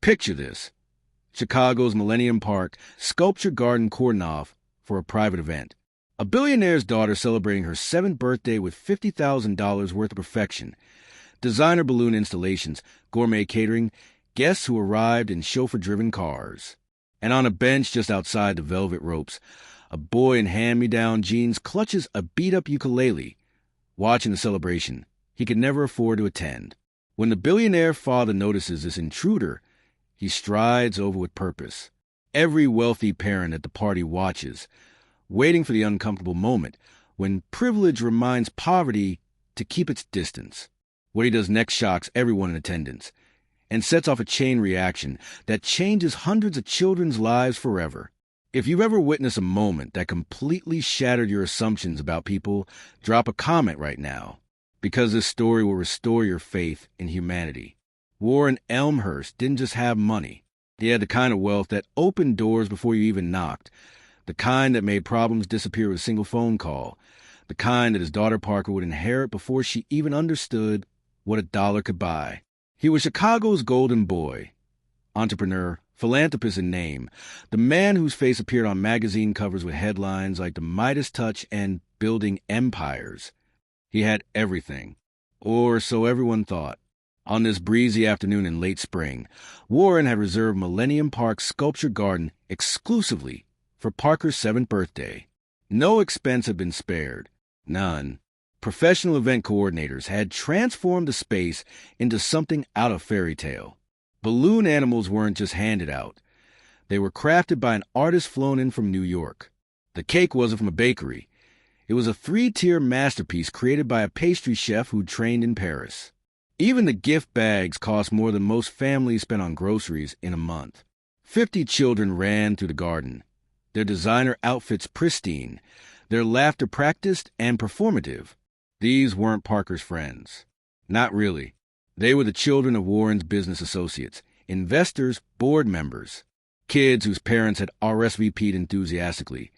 Picture this. Chicago's Millennium Park Sculpture Garden cordoned off for a private event. A billionaire's daughter celebrating her 7th birthday with $50,000 worth of perfection. Designer balloon installations, gourmet catering, guests who arrived in chauffeur-driven cars. And on a bench just outside the velvet ropes, a boy in hand-me-down jeans clutches a beat-up ukulele. Watching the celebration, he could never afford to attend. When the billionaire father notices this intruder, he strides over with purpose. Every wealthy parent at the party watches, waiting for the uncomfortable moment when privilege reminds poverty to keep its distance. What he does next shocks everyone in attendance and sets off a chain reaction that changes hundreds of children's lives forever. If you've ever witnessed a moment that completely shattered your assumptions about people, drop a comment right now, because this story will restore your faith in humanity. Warren Elmhurst didn't just have money. He had the kind of wealth that opened doors before you even knocked, the kind that made problems disappear with a single phone call, the kind that his daughter Parker would inherit before she even understood what a dollar could buy. He was Chicago's golden boy, entrepreneur, philanthropist in name, the man whose face appeared on magazine covers with headlines like the Midas Touch and Building Empires. He had everything, or so everyone thought. On this breezy afternoon in late spring, Warren had reserved Millennium Park Sculpture Garden exclusively for Parker's 7th birthday. No expense had been spared. None. Professional event coordinators had transformed the space into something out of fairy tale. Balloon animals weren't just handed out. They were crafted by an artist flown in from New York. The cake wasn't from a bakery. It was a 3-tier masterpiece created by a pastry chef who trained in Paris. Even the gift bags cost more than most families spent on groceries in a month. 50 children ran through the garden, their designer outfits pristine, their laughter practiced and performative. These weren't Parker's friends. Not really. They were the children of Warren's business associates, investors, board members, kids whose parents had RSVP'd enthusiastically,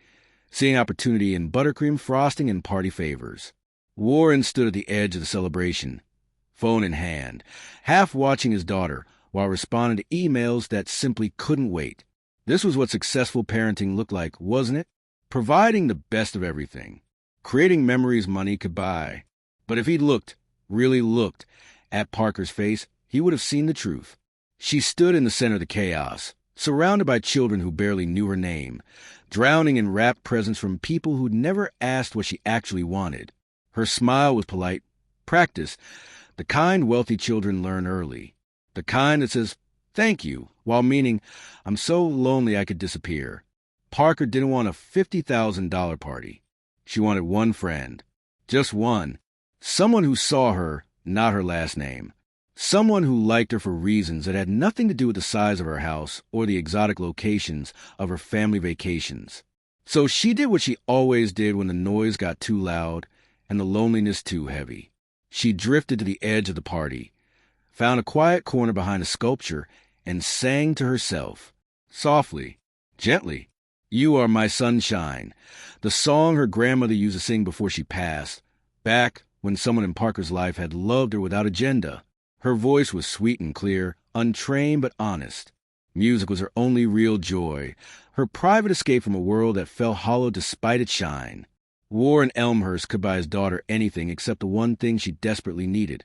seeing opportunity in buttercream frosting and party favors. Warren stood at the edge of the celebration, phone in hand, half watching his daughter while responding to emails that simply couldn't wait. This was what successful parenting looked like, wasn't it? Providing the best of everything. Creating memories money could buy. But if he'd really looked, at Parker's face, he would have seen the truth. She stood in the center of the chaos, surrounded by children who barely knew her name, drowning in rapt presents from people who'd never asked what she actually wanted. Her smile was polite, practiced, the kind wealthy children learn early, the kind that says, "Thank you," while meaning, "I'm so lonely I could disappear." Parker didn't want a $50,000 party. She wanted one friend. Just one. Someone who saw her, not her last name. Someone who liked her for reasons that had nothing to do with the size of her house or the exotic locations of her family vacations. So she did what she always did when the noise got too loud and the loneliness too heavy. She drifted to the edge of the party, found a quiet corner behind a sculpture, and sang to herself, softly, gently, "You are my sunshine," the song her grandmother used to sing before she passed, back when someone in Parker's life had loved her without agenda. Her voice was sweet and clear, untrained but honest. Music was her only real joy, her private escape from a world that felt hollow despite its shine. Warren Elmhurst could buy his daughter anything except the one thing she desperately needed,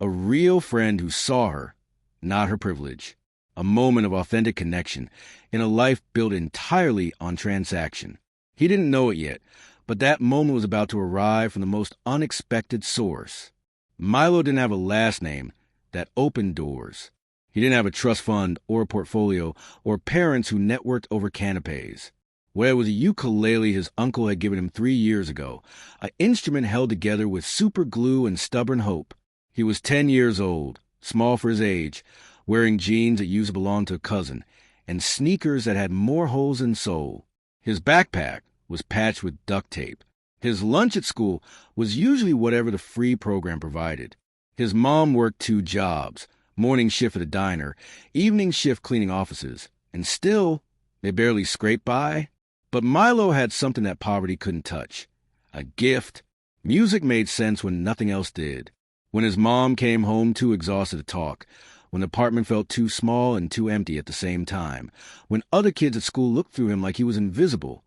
a real friend who saw her, not her privilege. A moment of authentic connection in a life built entirely on transaction. He didn't know it yet, but that moment was about to arrive from the most unexpected source. Milo didn't have a last name that opened doors. He didn't have a trust fund or a portfolio or parents who networked over canapes. Well, it was a ukulele his uncle had given him 3 years ago, an instrument held together with super glue and stubborn hope. He was 10 years old, small for his age, wearing jeans that used to belong to a cousin, and sneakers that had more holes than sole. His backpack was patched with duct tape. His lunch at school was usually whatever the free program provided. His mom worked 2 jobs, morning shift at a diner, evening shift cleaning offices, and still, they barely scraped by. But Milo had something that poverty couldn't touch, a gift. Music made sense when nothing else did. When his mom came home too exhausted to talk, when the apartment felt too small and too empty at the same time, when other kids at school looked through him like he was invisible.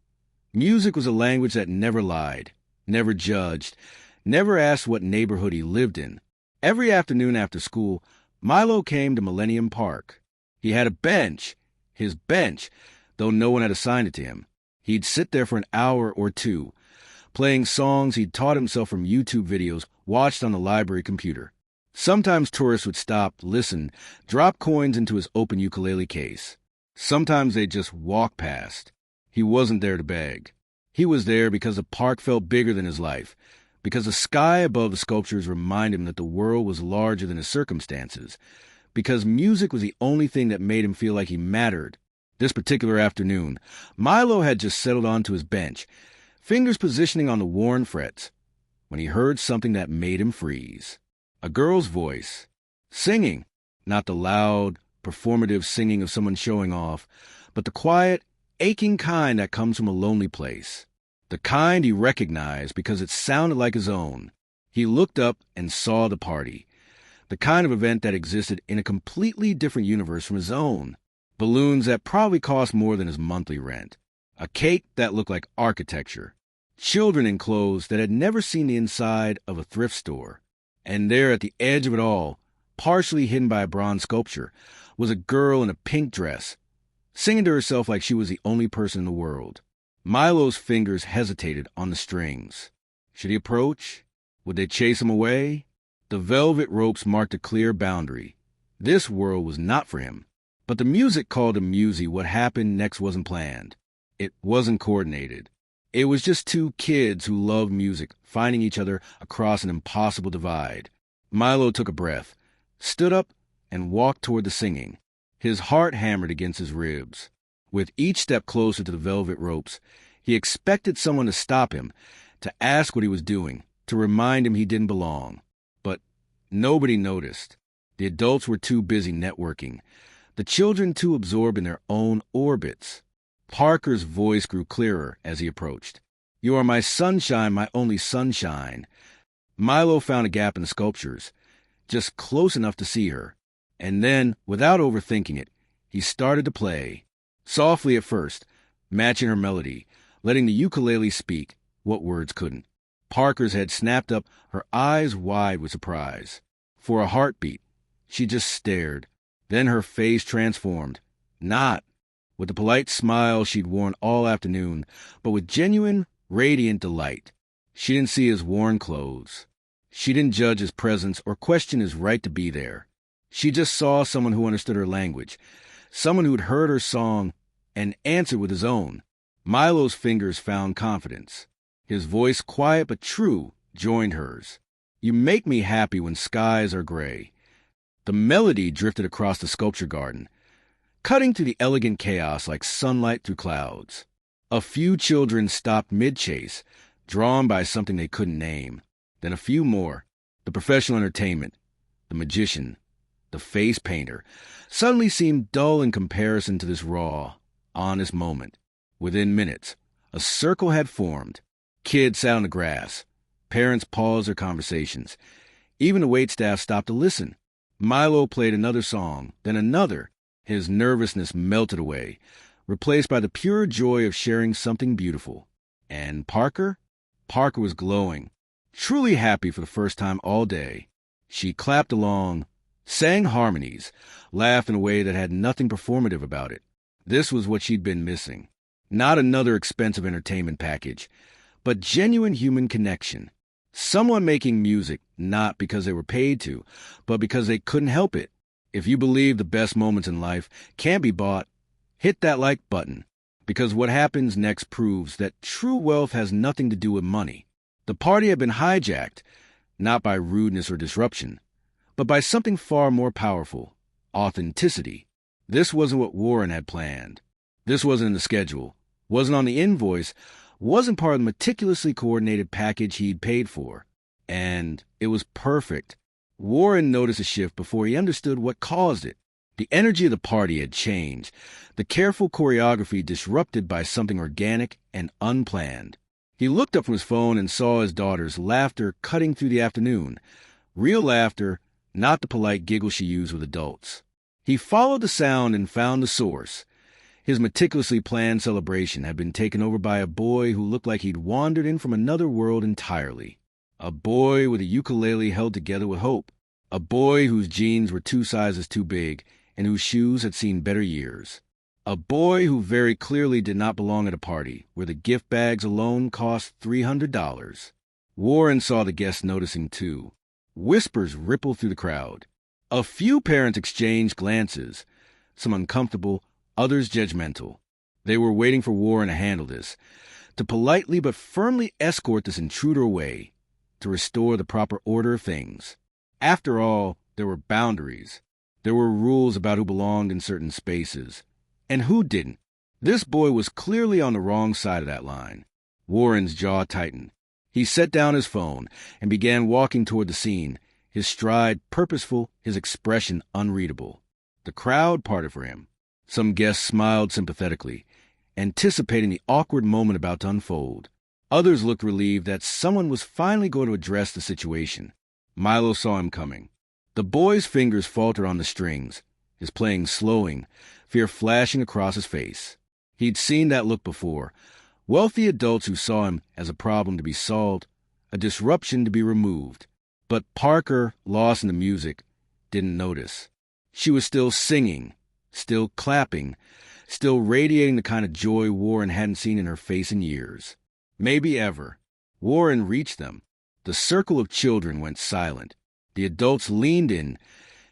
Music was a language that never lied, never judged, never asked what neighborhood he lived in. Every afternoon after school, Milo came to Millennium Park. He had a bench, his bench, though no one had assigned it to him. He'd sit there for an hour or two, playing songs he'd taught himself from YouTube videos watched on the library computer. Sometimes tourists would stop, listen, drop coins into his open ukulele case. Sometimes they'd just walk past. He wasn't there to beg. He was there because the park felt bigger than his life, because the sky above the sculptures reminded him that the world was larger than his circumstances, because music was the only thing that made him feel like he mattered. This particular afternoon, Milo had just settled onto his bench, fingers positioning on the worn frets, when he heard something that made him freeze. A girl's voice, singing, not the loud, performative singing of someone showing off, but the quiet, aching kind that comes from a lonely place. The kind he recognized because it sounded like his own. He looked up and saw the party, the kind of event that existed in a completely different universe from his own. Balloons that probably cost more than his monthly rent. A cake that looked like architecture. Children in clothes that had never seen the inside of a thrift store. And there at the edge of it all, partially hidden by a bronze sculpture, was a girl in a pink dress, singing to herself like she was the only person in the world. Milo's fingers hesitated on the strings. Should he approach? Would they chase him away? The velvet ropes marked a clear boundary. This world was not for him. But the music called him musy. What happened next wasn't planned. It wasn't coordinated. It was just two kids who loved music, finding each other across an impossible divide. Milo took a breath, stood up, and walked toward the singing. His heart hammered against his ribs. With each step closer to the velvet ropes, he expected someone to stop him, to ask what he was doing, to remind him he didn't belong. But nobody noticed. The adults were too busy networking, the children too absorbed in their own orbits. Parker's voice grew clearer as he approached. "You are my sunshine, my only sunshine." Milo found a gap in the sculptures, just close enough to see her. And then, without overthinking it, he started to play. Softly at first, matching her melody, letting the ukulele speak what words couldn't. Parker's head snapped up, her eyes wide with surprise. For a heartbeat, she just stared. Then her face transformed. Not with the polite smile she'd worn all afternoon, but with genuine, radiant delight. She didn't see his worn clothes. She didn't judge his presence or question his right to be there. She just saw someone who understood her language, someone who'd heard her song and answered with his own. Milo's fingers found confidence. His voice, quiet but true, joined hers. "You make me happy when skies are gray." The melody drifted across the sculpture garden, cutting through the elegant chaos like sunlight through clouds. A few children stopped mid-chase, drawn by something they couldn't name. Then a few more. The professional entertainment, the magician, the face painter, suddenly seemed dull in comparison to this raw, honest moment. Within minutes, a circle had formed. Kids sat on the grass. Parents paused their conversations. Even the waitstaff stopped to listen. Milo played another song, then another. His nervousness melted away, replaced by the pure joy of sharing something beautiful. And Parker? Parker was glowing, truly happy for the first time all day. She clapped along, sang harmonies, laughed in a way that had nothing performative about it. This was what she'd been missing. Not another expensive entertainment package, but genuine human connection. Someone making music, not because they were paid to, but because they couldn't help it. If you believe the best moments in life can't be bought, hit that like button, because what happens next proves that true wealth has nothing to do with money. The party had been hijacked, not by rudeness or disruption, but by something far more powerful, authenticity. This wasn't what Warren had planned. This wasn't in the schedule, wasn't on the invoice, wasn't part of the meticulously coordinated package he'd paid for. And it was perfect. Warren noticed a shift before he understood what caused it. The energy of the party had changed, the careful choreography disrupted by something organic and unplanned. He looked up from his phone and saw his daughter's laughter cutting through the afternoon. Real laughter, not the polite giggle she used with adults. He followed the sound and found the source. His meticulously planned celebration had been taken over by a boy who looked like he'd wandered in from another world entirely. A boy with a ukulele held together with hope. A boy whose jeans were 2 sizes too big and whose shoes had seen better years. A boy who very clearly did not belong at a party where the gift bags alone cost $300. Warren saw the guests noticing too. Whispers rippled through the crowd. A few parents exchanged glances, some uncomfortable, others judgmental. They were waiting for Warren to handle this, to politely but firmly escort this intruder away, to restore the proper order of things. After all, there were boundaries. There were rules about who belonged in certain spaces, and who didn't. This boy was clearly on the wrong side of that line. Warren's jaw tightened. He set down his phone and began walking toward the scene, his stride purposeful, his expression unreadable. The crowd parted for him. Some guests smiled sympathetically, anticipating the awkward moment about to unfold. Others looked relieved that someone was finally going to address the situation. Milo saw him coming. The boy's fingers faltered on the strings, his playing slowing, fear flashing across his face. He'd seen that look before. Wealthy adults who saw him as a problem to be solved, a disruption to be removed. But Parker, lost in the music, didn't notice. She was still singing, still clapping, still radiating the kind of joy Warren hadn't seen in her face in years. Maybe ever. Warren reached them. The circle of children went silent. The adults leaned in,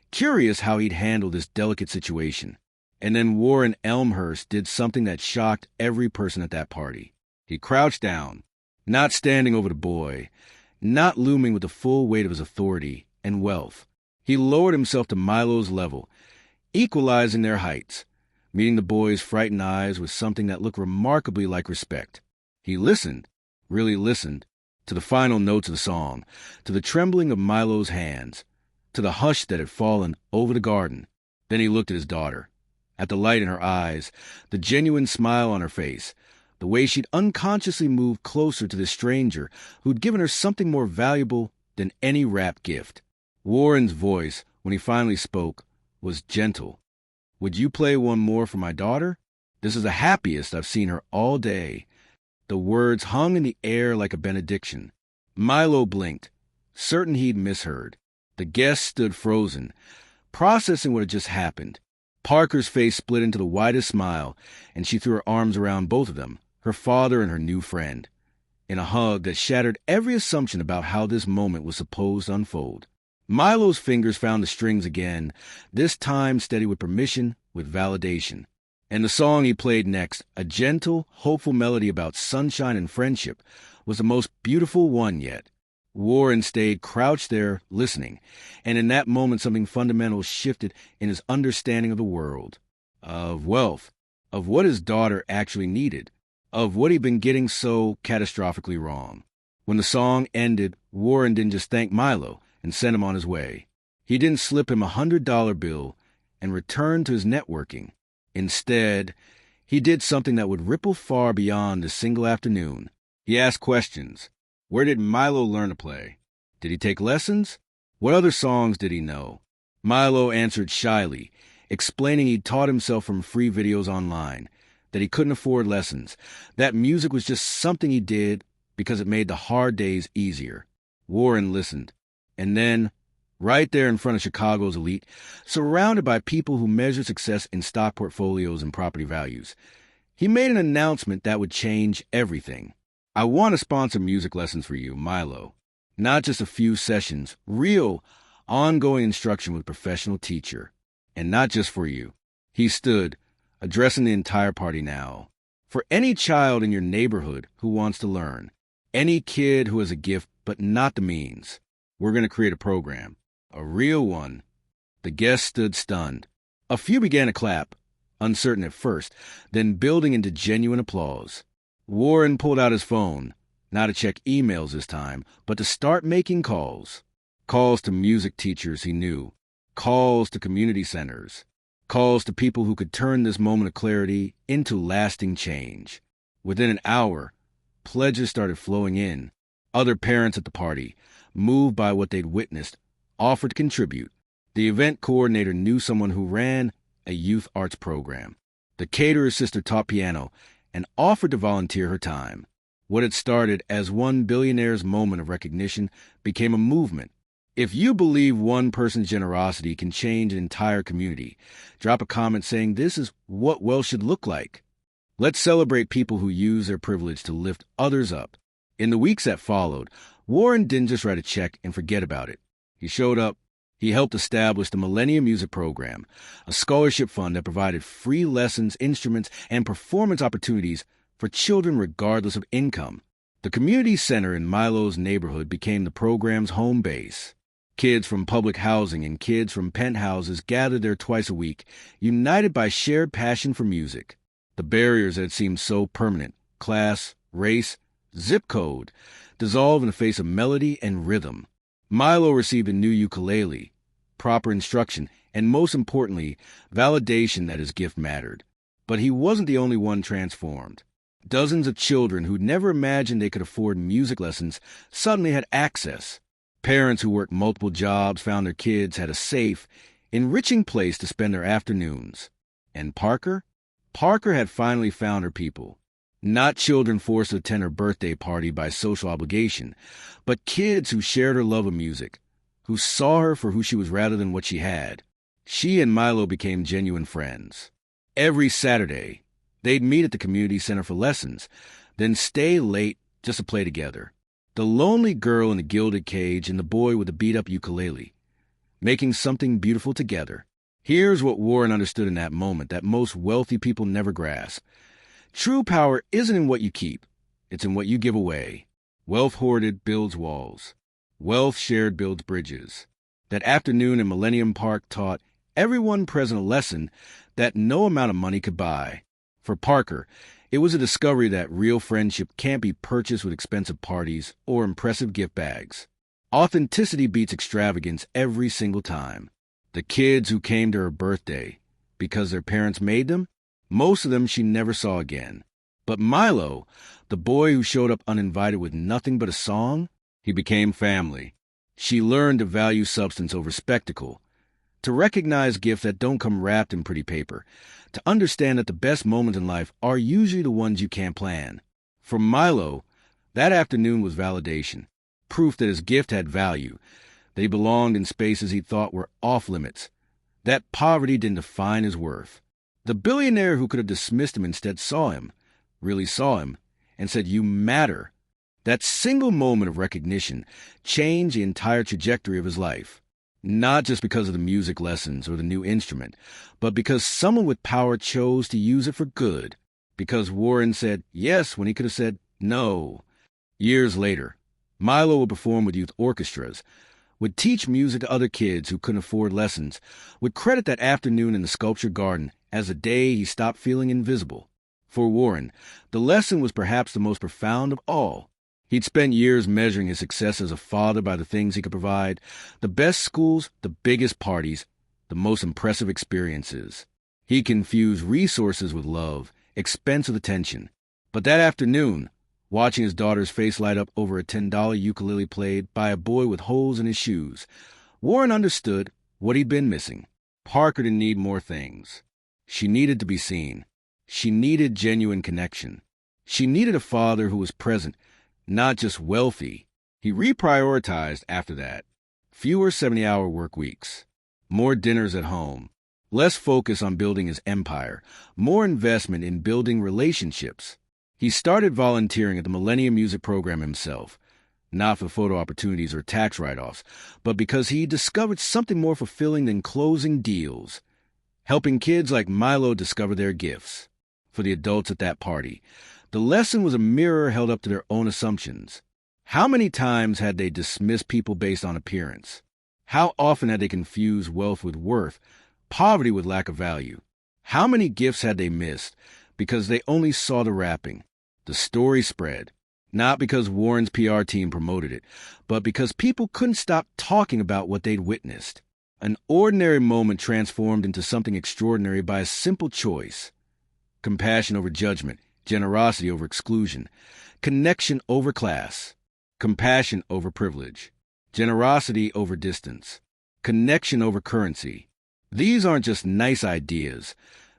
curious how he'd handle this delicate situation. And then Warren Elmhurst did something that shocked every person at that party. He crouched down, not standing over the boy, not looming with the full weight of his authority and wealth. He lowered himself to Milo's level, equalizing their heights, meeting the boy's frightened eyes with something that looked remarkably like respect. He listened, really listened, to the final notes of the song, to the trembling of Milo's hands, to the hush that had fallen over the garden. Then he looked at his daughter, at the light in her eyes, the genuine smile on her face, the way she'd unconsciously moved closer to this stranger who'd given her something more valuable than any rap gift. Warren's voice, when he finally spoke, was gentle. "Would you play one more for my daughter? This is the happiest I've seen her all day." The words hung in the air like a benediction. Milo blinked, certain he'd misheard. The guests stood frozen, processing what had just happened. Parker's face split into the widest smile, and she threw her arms around both of them, her father and her new friend, in a hug that shattered every assumption about how this moment was supposed to unfold. Milo's fingers found the strings again, this time steady with permission, with validation. And the song he played next, a gentle, hopeful melody about sunshine and friendship, was the most beautiful one yet. Warren stayed crouched there, listening, and in that moment something fundamental shifted in his understanding of the world, of wealth, of what his daughter actually needed, of what he'd been getting so catastrophically wrong. When the song ended, Warren didn't just thank Milo and send him on his way. He didn't slip him $100 bill and return to his networking. Instead, he did something that would ripple far beyond a single afternoon. He asked questions. Where did Milo learn to play? Did he take lessons? What other songs did he know? Milo answered shyly, explaining he'd taught himself from free videos online, that he couldn't afford lessons, that music was just something he did because it made the hard days easier. Warren listened. And then, right there in front of Chicago's elite, surrounded by people who measure success in stock portfolios and property values, he made an announcement that would change everything. I want to sponsor music lessons for you, Milo. Not just a few sessions, real, ongoing instruction with a professional teacher. And not just for you. He stood, addressing the entire party now. For any child in your neighborhood who wants to learn, any kid who has a gift but not the means, we're going to create a program. A real one. The guests stood stunned. A few began to clap, uncertain at first, then building into genuine applause. Warren pulled out his phone, not to check emails this time, but to start making calls. Calls to music teachers he knew. Calls to community centers. Calls to people who could turn this moment of clarity into lasting change. Within an hour, pledges started flowing in. Other parents at the party, moved by what they'd witnessed, offered to contribute. The event coordinator knew someone who ran a youth arts program. The caterer's sister taught piano and offered to volunteer her time. What had started as one billionaire's moment of recognition became a movement. If you believe one person's generosity can change an entire community, drop a comment saying this is what wealth should look like. Let's celebrate people who use their privilege to lift others up. In the weeks that followed, Warren didn't just write a check and forget about it. He showed up. He helped establish the Millennium Music Program, a scholarship fund that provided free lessons, instruments, and performance opportunities for children regardless of income. The community center in Milo's neighborhood became the program's home base. Kids from public housing and kids from penthouses gathered there twice a week, united by shared passion for music. The barriers that seemed so permanent, class, race, zip code, dissolved in the face of melody and rhythm. Milo received a new ukulele, proper instruction, and most importantly, validation that his gift mattered. But he wasn't the only one transformed. Dozens of children who'd never imagined they could afford music lessons suddenly had access. Parents who worked multiple jobs found their kids had a safe, enriching place to spend their afternoons. And Parker? Parker had finally found her people. Not children forced to attend her birthday party by social obligation, but kids who shared her love of music, who saw her for who she was rather than what she had. She and Milo became genuine friends. Every Saturday, they'd meet at the community center for lessons, then stay late just to play together. The lonely girl in the gilded cage and the boy with the beat-up ukulele, making something beautiful together. Here's what Warren understood in that moment that most wealthy people never grasp. True power isn't in what you keep. It's in what you give away. Wealth hoarded builds walls. Wealth shared builds bridges. That afternoon in Millennium Park taught everyone present a lesson that no amount of money could buy. For Parker, it was a discovery that real friendship can't be purchased with expensive parties or impressive gift bags. Authenticity beats extravagance every single time. The kids who came to her birthday because their parents made them, most of them she never saw again. But Milo, the boy who showed up uninvited with nothing but a song, he became family. She learned to value substance over spectacle, to recognize gifts that don't come wrapped in pretty paper, to understand that the best moments in life are usually the ones you can't plan. For Milo, that afternoon was validation, proof that his gift had value, that he belonged in spaces he thought were off-limits, that poverty didn't define his worth. The billionaire who could have dismissed him instead saw him, really saw him, and said, "You matter." That single moment of recognition changed the entire trajectory of his life. Not just because of the music lessons or the new instrument, but because someone with power chose to use it for good. Because Warren said yes when he could have said no. Years later, Milo would perform with youth orchestras, would teach music to other kids who couldn't afford lessons, would credit that afternoon in the sculpture garden as a day he stopped feeling invisible. For Warren, the lesson was perhaps the most profound of all. He'd spent years measuring his success as a father by the things he could provide, the best schools, the biggest parties, the most impressive experiences. He confused resources with love, expense with attention. But that afternoon, watching his daughter's face light up over a $10 ukulele played by a boy with holes in his shoes, Warren understood what he'd been missing. Parker didn't need more things. She needed to be seen. She needed genuine connection. She needed a father who was present, not just wealthy. He reprioritized after that. Fewer 70-hour work weeks. More dinners at home. Less focus on building his empire. More investment in building relationships. He started volunteering at the Millennium Music Program himself. Not for photo opportunities or tax write-offs, but because he discovered something more fulfilling than closing deals. Helping kids like Milo discover their gifts. For the adults at that party, the lesson was a mirror held up to their own assumptions. How many times had they dismissed people based on appearance? How often had they confused wealth with worth, poverty with lack of value? How many gifts had they missed because they only saw the wrapping? The story spread, not because Warren's PR team promoted it, but because people couldn't stop talking about what they'd witnessed. An ordinary moment transformed into something extraordinary by a simple choice. Compassion over judgment, generosity over exclusion, connection over class, compassion over privilege, generosity over distance. connection over currency. These aren't just nice ideas.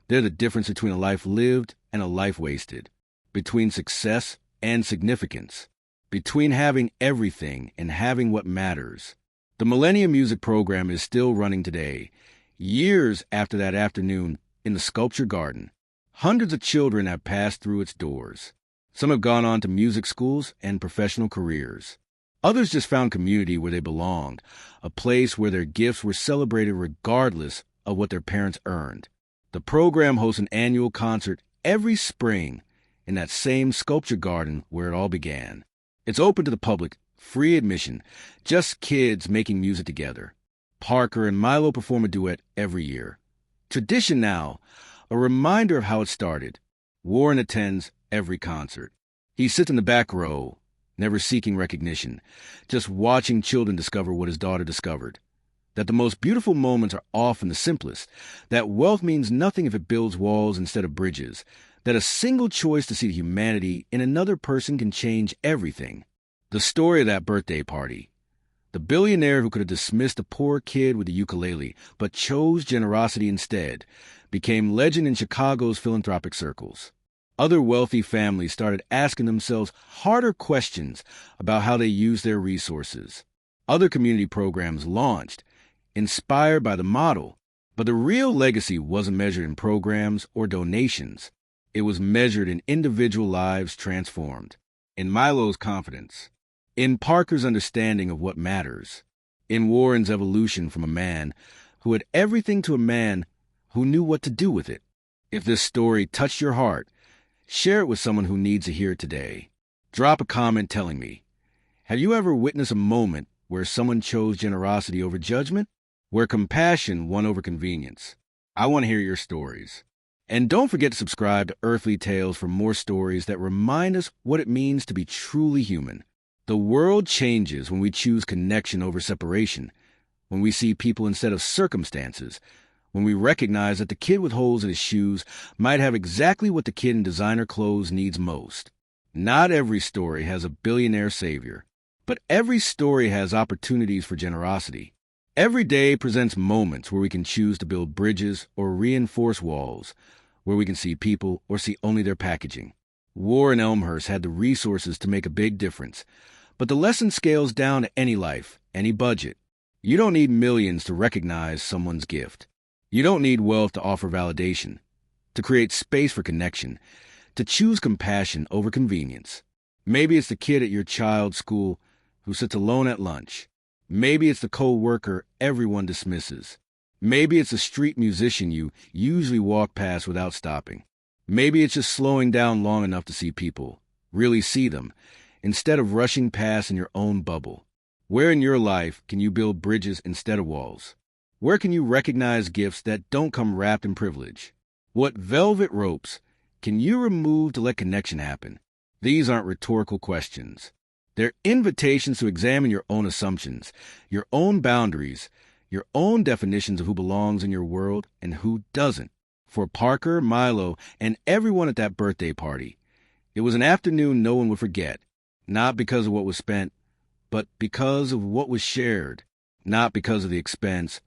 They're the difference between a life lived and a life wasted, between success and significance, between having everything and having what matters. The Millennium Music Program is still running today, years after that afternoon in the Sculpture Garden. Hundreds of children have passed through its doors. Some have gone on to music schools and professional careers. Others just found community where they belonged, a place where their gifts were celebrated regardless of what their parents earned. The program hosts an annual concert every spring in that same Sculpture Garden where it all began. It's open to the public, free admission, just kids making music together. Parker and Milo perform a duet every year. Tradition now, a reminder of how it started. Warren attends every concert. He sits in the back row, never seeking recognition, just watching children discover what his daughter discovered. That the most beautiful moments are often the simplest, that wealth means nothing if it builds walls instead of bridges, that a single choice to see the humanity in another person can change everything. The story of that birthday party. The billionaire who could have dismissed a poor kid with a ukulele, but chose generosity instead, became legend in Chicago's philanthropic circles. Other wealthy families started asking themselves harder questions about how they use their resources. Other community programs launched, inspired by the model, but the real legacy wasn't measured in programs or donations. It was measured in individual lives transformed, in Milo's confidence, in Parker's understanding of what matters, in Warren's evolution from a man who had everything to a man who knew what to do with it. If this story touched your heart, share it with someone who needs to hear it today. Drop a comment telling me, have you ever witnessed a moment where someone chose generosity over judgment, where compassion won over convenience? I want to hear your stories. And don't forget to subscribe to Earthly Tales for more stories that remind us what it means to be truly human. The world changes when we choose connection over separation, when we see people instead of circumstances, when we recognize that the kid with holes in his shoes might have exactly what the kid in designer clothes needs most. Not every story has a billionaire savior, but every story has opportunities for generosity. Every day presents moments where we can choose to build bridges or reinforce walls, where we can see people or see only their packaging. Warren Elmhurst had the resources to make a big difference, but the lesson scales down to any life, any budget. You don't need millions to recognize someone's gift. You don't need wealth to offer validation, to create space for connection, to choose compassion over convenience. Maybe it's the kid at your child's school who sits alone at lunch. Maybe it's the co-worker everyone dismisses. Maybe it's a street musician you usually walk past without stopping. Maybe it's just slowing down long enough to see people, really see them, instead of rushing past in your own bubble. Where in your life can you build bridges instead of walls? Where can you recognize gifts that don't come wrapped in privilege? What velvet ropes can you remove to let connection happen? These aren't rhetorical questions. They're invitations to examine your own assumptions, your own boundaries, your own definitions of who belongs in your world and who doesn't. For Parker, Milo, and everyone at that birthday party, it was an afternoon no one would forget, not because of what was spent, but because of what was shared, not because of the expense,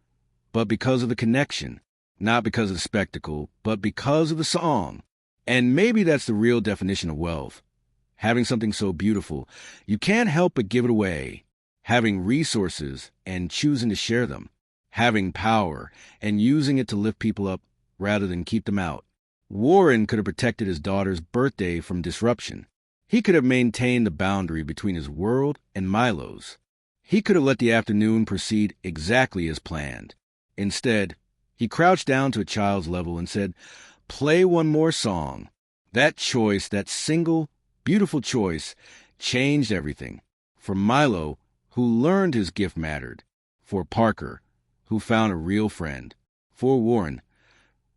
but because of the connection, not because of the spectacle, but because of the song. And maybe that's the real definition of wealth. Having something so beautiful, you can't help but give it away. Having resources and choosing to share them. Having power and using it to lift people up rather than keep them out. Warren could have protected his daughter's birthday from disruption. He could have maintained the boundary between his world and Milo's. He could have let the afternoon proceed exactly as planned. Instead, he crouched down to a child's level and said, "Play one more song." That choice, that single, beautiful choice, changed everything. For Milo, who learned his gift mattered. For Parker, who found a real friend. For Warren,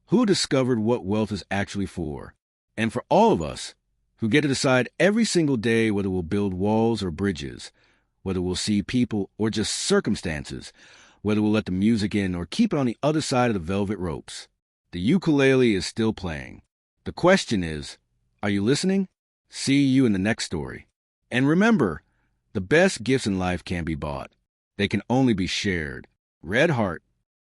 who discovered what wealth is actually for. And for all of us, who get to decide every single day whether we'll build walls or bridges, whether we'll see people or just circumstances, whether we'll let the music in or keep it on the other side of the velvet ropes. The ukulele is still playing. The question is, are you listening? See you in the next story. And remember, the best gifts in life can't be bought. They can only be shared. Red heart.